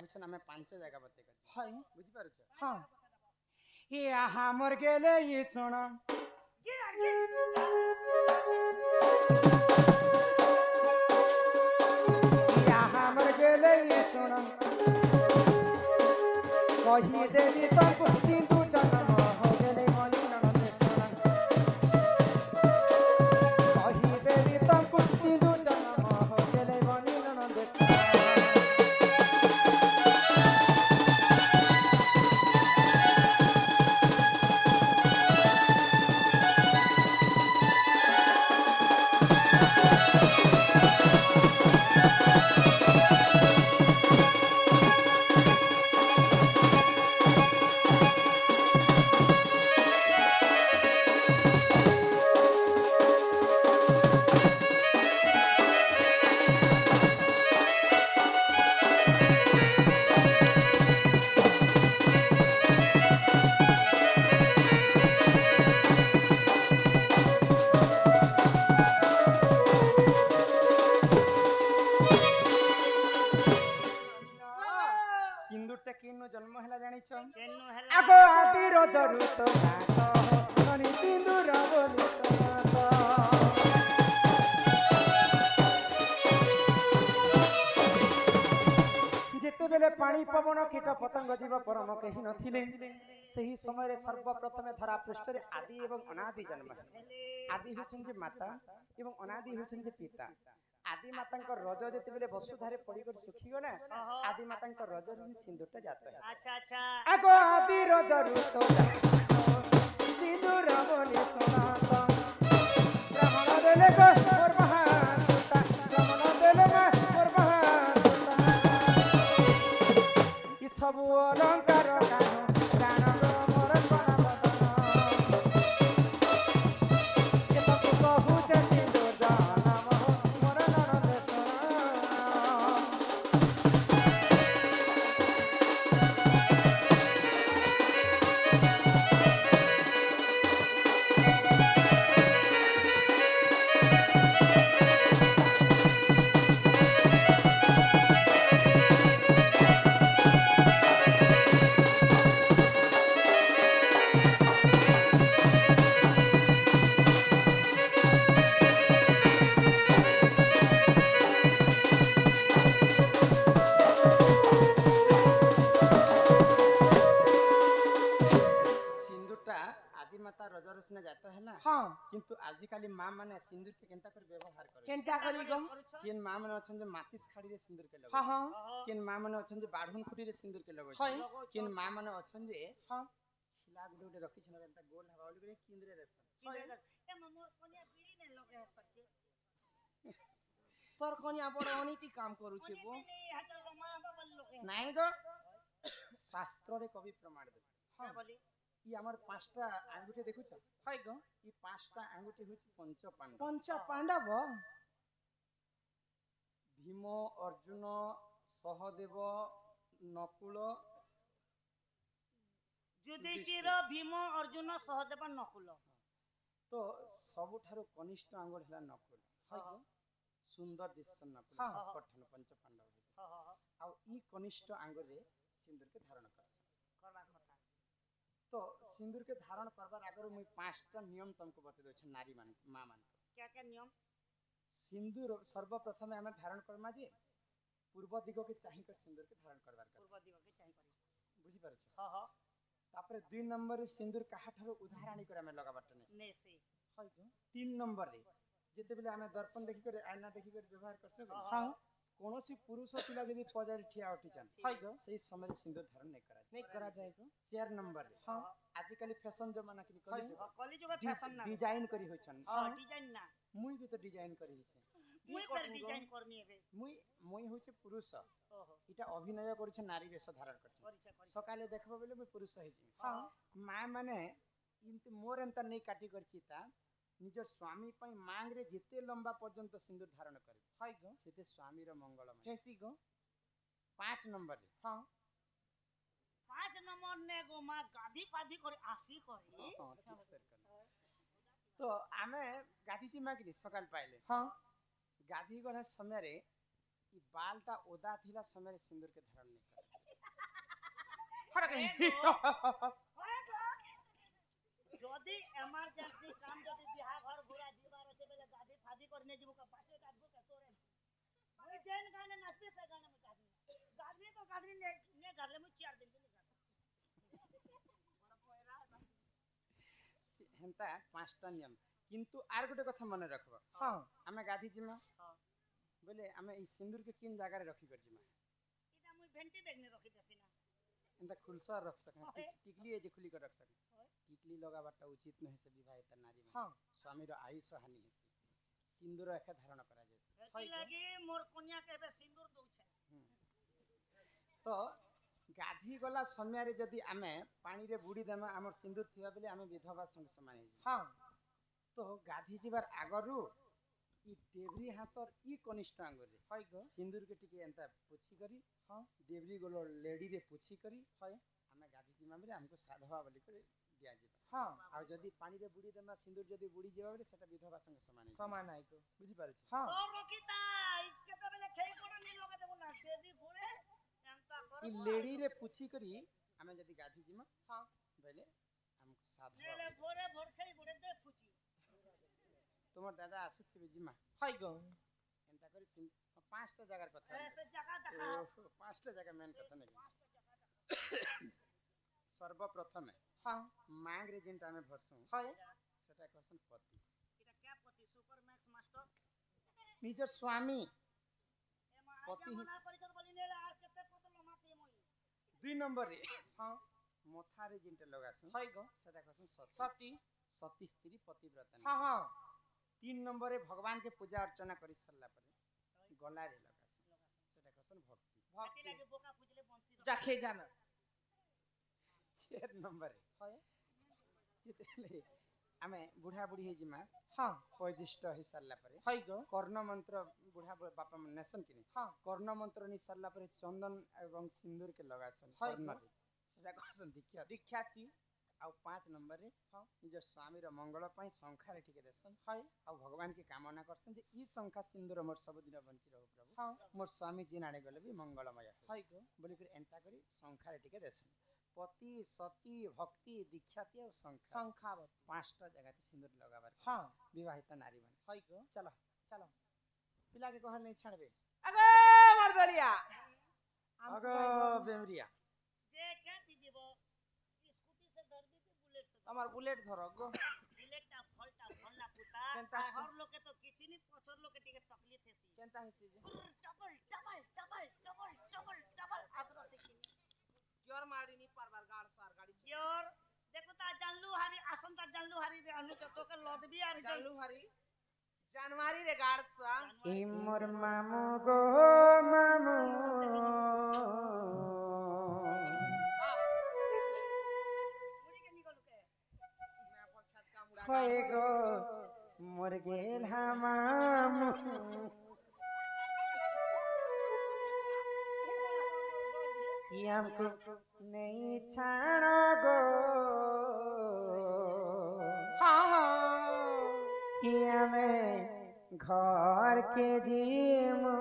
छन हमें पांच जगह बते कर हाय बुझी पारछ हाँ ये हमर गेले ये सुन या हमर गेले ये सुन कही देवी तब सिंधु जन्म हो गेले मनी ननद सुन कही देवी तब सिंधु जन्म हो गेले मनी ननद सुन सिंदूरटा केनु जन्म हैला जानि छ केनु आगो हला आदिर जरुत नात अनि सिंदूर बोली सुनात जेतेबेले पानी पवन कीट पतंग जीव परम केही नथिले सही समय सर्वप्रथम धरा पृष्ठ रे आदि एवं अनादि जन्म आदि होछन जे माता एवं अनादि होछन जे पिता आदि माता रज जेतेबेले वसुधारे पड़ी कर सुखी गला आदि माता रज रु सिंदूरटा जात है अच्छा अच्छा आगो आदि रज रु तो सिंदूर बोली सुनात ब्राह्मण देले को मोर महान सुता ब्राह्मण देले मा मोर महान सुता ई सब अलंकार कानो जानरो मोर कोना बदन के तो कहू जे सिंदूर जानम मोर ननद सुना सिंदूरटा आदि माता रजर सिना जात हैला हाँ किंतु आजिकाली माँ माने सिंदूर के केनता कर व्यवहार करे केनता करी गो किन माँ माने अछन जे माचिस खाड़ी रे सिंदूर के लगो हाँ हाँ किन माँ माने अछन जे बाढुन खुटी रे सिंदूर के लगो हाय किन माँ माने अछन जे हाँ खिला गुडे गुडे रखी छन एंता गोल हवा वाली करे किंदरे रेसन ए ममोर कोनिया पीड़ी ने लगे सच्चे तोर कनिया बड़ अनीति काम करू छे गो नहीं हटल रमा बाबा लगे नाही तो शास्त्र रे कवि प्रमाण दे हां बोली ई हमर पांचटा आंगुठी देखु छ हाय गो ई पांचटा आंगुठी होछ पंच पांडव पंच पांडव भीम अर्जुन सहदेव नकुल युधिष्ठिर भीम अर्जुन सहदेव नकुल तो सबुठारु कनिष्ठ आंगुर हला नकुल हां सुंदर दिसन नकुल हाँ। पठन पंच पांडव हां हां आ ई कनिष्ठ आंगुर रे सिंदूर के धारण करस करबा कथा तो सिंदूर के धारण करबार आगर मुई पांचटा नियम तुमको बते दो छ नारी मान मां मान क्या क्या नियम सिंदूर सर्वप्रथम हमें धारण करमा जे पूर्व दिग के चाहि कर सिंदूर के धारण करबार कर पूर्व दिग के चाहि करी बुझी पारछ हां हां तापर 2 नंबर रे सिंदूर काहा ठारो उधार आनी कर हमें लगाबाट ने ने से हाय गो 3 नंबर रे जेते बेले हमें दर्पण देखि कर आईना देखि कर व्यवहार कर सके हाँ कोनोसी पुरुष पिला यदि पजारी ठिया उठी छन हाय गो सही समय सिंदूर धारण नहीं करा नहीं करा जाएगा 4 नंबर रे हाँ आजिकली फैशन जमाना के हाय कली जुग फैशन ना डिजाइन करी होय छन हां डिजाइन ना मुई भी तो डिजाइन करी छे मुई कर डिजाइन करनी है मुई मुई होचे पुरुष ओहो इटा अभिनय करू छे नारी वेश धारण कर करी से सकाले देखबो बेले मुई पुरुष हे जी हाँ मां माने इनते मोर एंता नहीं काटी करची ता निजर स्वामी पई मांग रे जेते लंबा पर्यंत सिंदूर धारण करे हाय गो सेते स्वामी रो मंगलमय कैसी गो 5 नंबर रे हाँ 5 नंबर ने गो मा गादी पादी करे आसी करे हाँ, ठीक सर कर तो आमे गादी सी मांगली सकाल पाइले हाँ गादी गला समय रे ଇ ବାଲଟା ଓଦା ଥିଲା ସମୟରେ ସିନ୍ଦୁରକେ ଧାରଣ ନେଇ କରେ। হড় কই যদি এমার্জেন্সি কাম যদি বিহা ঘর ঘুরা দিবার আছে বেলে গাদি ফাদি করনে দিব কা পাশে কাটবো কা তোরে মুই যেন গানে নাচতে সে গানে মুই গাদি তো গাদি নে গালে মুই 4 দিন দিন হেন্তা পাঁচটা নিয়ম কিন্তু আর গোটে কথা মনে রাখব হ্যাঁ আমি গাধি জিমা হ্যাঁ বলে আমি এই সিন্দুরকে কিন জায়গায় রখি কর জিমা এটা মুই ভেন্টি বেগনে রখি দেছি না এন্তা খুলসা রখ সকে টিকলি এই যে খুলি করে রখ সকে টিকলি লগাবারটা উচিত নহে সে বিবাহিত নারী মানে হ্যাঁ স্বামীর আয়ুষ হানি হেসি সিন্দুর একা ধারণ করা যাইছে এতি লাগি মোর কন্যা কেবে সিন্দুর দউছে তো গাধি গলা সমୟରେ যদি ଆମେ ପାଣିରେ ବୁଡ଼ି ଦେମା ଆମର ସିନ୍ଦୁର ଥିବା ବେଲେ ଆମେ ବିଧବା ସଙ୍ଗେ ସମାନ ହେଇଯିବା হ্যাঁ ତ ଗାଧି ଯିବାର ଆଗରୁ ଇ ଡେବ୍ରି ହାତର ଇ କନିଷ୍ଠ ଆଙ୍ଗୁରେ হয় গো ସିନ୍ଦୁରକେ ଟିକେ ଏନ୍ତା ପୋଛି କରି হ্যাঁ ଡେବ୍ରି ଗୋଲ ଲେଡିରେ ପୋଛି କରି হয় ଆମେ ଗାଧି ଯିମା ବେଲେ ଆମକୁ ସାଧବା ବୋଲି କରି ଦିଆଯିବ হ্যাঁ ଆଉ ଯଦି ପାଣିରେ ବୁଡ଼ି ଦେମା ସିନ୍ଦୁର ଯଦି ବୁଡ଼ି ଯିବା বেলে ସେଟା ବିଧବା ସଙ୍ଗେ ସମାନ ହେଇଯିବ সমান নাই গো ବୁଝି ପାରୁଛି হ্যাঁ তো রকিতা কেতে বেলে খেই পড়ে নি লগা দেব না দেবি ঘুরে এন্তা ই করে লেଡିରେ ପୋଛି କରି ଆମେ ଯଦି ଗାଧି ଯିମା হ্যাঁ ବେଲେ ଆମକୁ ସାଧବା নেলে ভোরে ভোর খেই ঘুরে দে ফুচি তোমার দাদা আসুଥିବେ ଯିମା হয় গো এন্তা করে পাঁচটা জায়গার কথা এসে জায়গা দেখা ওহো, পাঁচটা জায়গা মেন কথা নাকি সর্বপ্রথমে হ্যাঁ মাগরে যেটা আমি ভরসু হয় সেটা কসন পতি এটা ক্যাপতি সুপার ম্যাক্স মাস্টার নিজের স্বামী এমা পতি আজ মনা পরিচয় বলি নেলে আর কেতে পতল মাতি মই 2 নম্বরে হ্যাঁ মথারে যেটা লগাসু হয় গো সেটা কসন সতী সতী সতী স্ত্রী পতিব্রতা হ্যাঁ হ্যাঁ 3 নম্বরে ভগবান কে পূজা অর্চনা করি সারলা পরে গলারে লগাসু সেটা কসন ভক্তি হাতি ভক্তি লাগে বোকা খুঁজলে বংশী যাকে জানা 4 নম্বরে হয় যেতেলে আমি বুঢ়া বুঢ়ী হয়ে যিমা হ্যাঁ বয়োজ্যেষ্ঠ হয়ে সারলা পরে হয় গো কর্ণ মন্ত্র বুঢ়া বাপা মানে নেসন কিনি হ্যাঁ কর্ণ মন্ত্র নি সারলা পরে চন্দন এবং সিন্দুর কে লগাসন হয় কর্ণরে সেটা কসন দীক্ষা দীক্ষাতি ଆଉ 5 নম্বরে ହଁ ନିଜ ସ୍ୱାମୀର ମଙ୍ଗଳ ପାଇଁ ଶଙ୍ଖାରେ ଟିକେ ଦେସନ୍ হয় ଆଉ ଭଗବାନ କି କାମନା କରସନ୍ ଯେ ଇ ଶଙ୍ଖା ସିନ୍ଦୁର ମୋର ସବୁଦିନ ବଞ୍ଚି ରହୁ ପ୍ରଭୁ হ্যাঁ ମୋର ସ୍ୱାମୀ ଜିନ୍ ଆଡ଼େ ଗଲେ ବି ମଙ୍ଗଳମୟ ହଉ হয় গো ବୋଲିକରି ଏନ୍ତା କରି ଶଙ୍ଖାରେ ଟିକେ ଦେସନ୍ ପତି ସତୀ ଭକ୍ତି ଦୀକ୍ଷାତି ଆଉ ଶଙ୍ଖା সংখ্যাবত 5টা ଜାଗାରେ ସିନ୍ଦୁର ଲଗାବାର হ্যাঁ ବିବାହିତ ନାରୀ ମାନେ হয় গো ଚାଲ চলো ପିଲାକେ କହିଲେ ନେଇ ଛାଡ଼ବେ আগো মর্দলিয়া ଆଗ ବେମରିଆ যে কেতি দিব স্কুটি সে ধরবি কি বুলেট সে আমার বুলেট ধরো গো বুলেটটা ফলটা ফল না পুতা কেনতা হর লোকে তো কিছু নি পছর লোকে টিকে তকলিফ হেসি কেনতা হইছে যে double double double double double double আদর শিখি জোর মারিনি পারবার গাড় সার গাড়ি কিওর দেখো তা জানলু হারি আসন্তা জানলু হারি রে আনু তোকে লদবি আর চালু হারি জানুয়ারি রে গাড় সা ই মোর মামু গো মামু মুড়ি কে নিগলুকে मैं अपन छत का मुड़ा হয় গো মোর গেল মামু ই আমকো নেই ছাড়ো গো हाँ हाँ ই আমি ঘর কে জিমু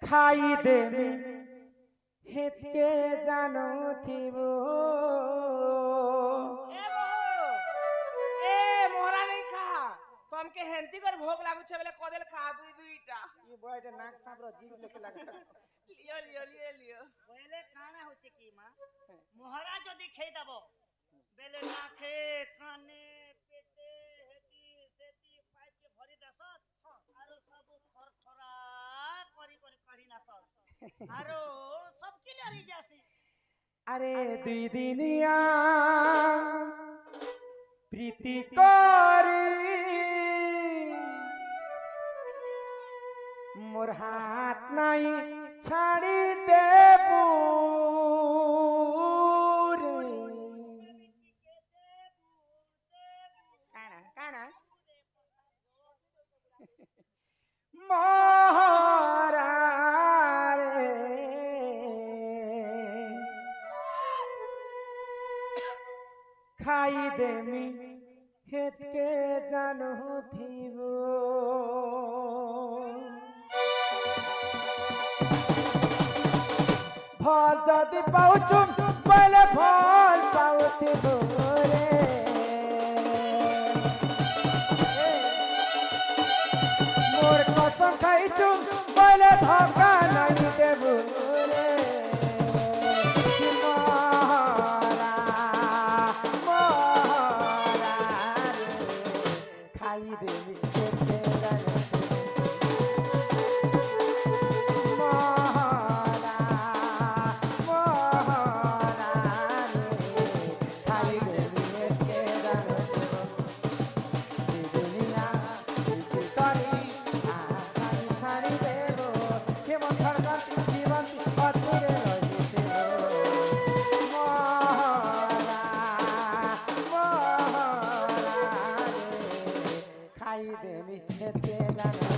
খাই দেমি হেতকে জানুথিব ए बहू ए मोहरा नहीं खा तुमके हेंती कर भोग लागू छे बेले कदेल खा दुई दुईटा ये बॉयटे नाक सांप रो जीभ लेके लगा लियो लियो लियो लियो बोले काना होचे की मां मोहरा जदी खेई दबो बेले नाखे काने पेटे हेती सेती पाइप के भरी दसत आरो सब खरखरा करी करी काढी नासत आरो सब क्लियर जासी अरे दुई दिनिया प्रीति करी मोर हाथ नहीं छाड़ी देबू रे काना काना मोहरा रे खाई देमी हेतके जानू थीब फल जदि पाउछु पहले फल पाउथिब रे मोर कसम खाइछु पहले धोखा नहीं देबू रे मोहरा मोहरा रे खाई देबी खेते जाने मोहरा मोहरा रे खाई देबी खेते जाने दुनिया इति करी आखाई छाड़ी देबो के मन धड़कन जीवन अछुरे रहिते मोहरा मोहरा रे खाई देबी खेते जाने